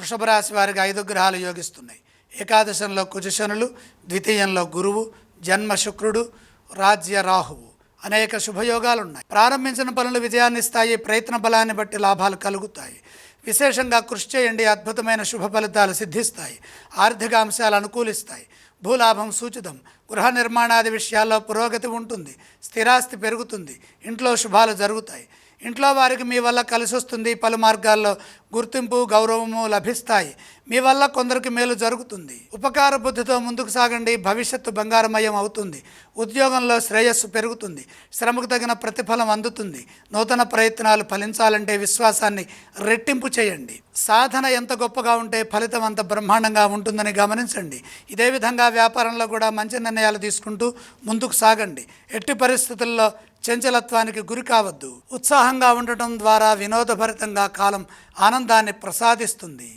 వృషభ రాశి వారికి 5 గ్రహాలు యోగిస్తున్నాయి. ఏకాదశంలో కుజశనులు, ద్వితీయంలో గురువు, జన్మ శుక్రుడు, రాజ్య రాహువు. అనేక శుభయోగాలు ఉన్నాయి. ప్రారంభించిన పనులు విజయాన్ని ఇస్తాయి. ప్రయత్న బలాన్ని బట్టి లాభాలు కలుగుతాయి. విశేషంగా కృషి చేయండి. అద్భుతమైన శుభ ఫలితాలు సిద్ధిస్తాయి. ఆర్థిక అంశాలు అనుకూలిస్తాయి. భూలాభం సూచితం. గృహ నిర్మాణాది విషయాల్లో పురోగతి ఉంటుంది. స్థిరాస్తి పెరుగుతుంది. ఇంట్లో శుభాలు జరుగుతాయి. ఇంట్లో వారికి మీ వల్ల కలిసి వస్తుంది. పలు మార్గాల్లో గుర్తింపు, గౌరవము లభిస్తాయి. మీ వల్ల కొందరికి మేలు జరుగుతుంది. ఉపకార బుద్ధితో ముందుకు సాగండి. భవిష్యత్తు బంగారమయం అవుతుంది. ఉద్యోగంలో శ్రేయస్సు పెరుగుతుంది. శ్రమకు తగిన ప్రతిఫలం అందుతుంది. నూతన ప్రయత్నాలు ఫలించాలంటే విశ్వాసాన్ని రెట్టింపు చేయండి. సాధన ఎంత గొప్పగా ఉంటే ఫలితం అంత బ్రహ్మాండంగా ఉంటుందని గమనించండి. ఇదే విధంగా వ్యాపారంలో కూడా మంచి నిర్ణయాలు తీసుకుంటూ ముందుకు సాగండి. ఎట్టి పరిస్థితుల్లో చంచలత్వానికి గురి కావద్దు. ఉత్సాహంగా ఉండటం ద్వారా వినోదభరితంగా కాలం ఆనందాన్ని ప్రసాదిస్తుంది.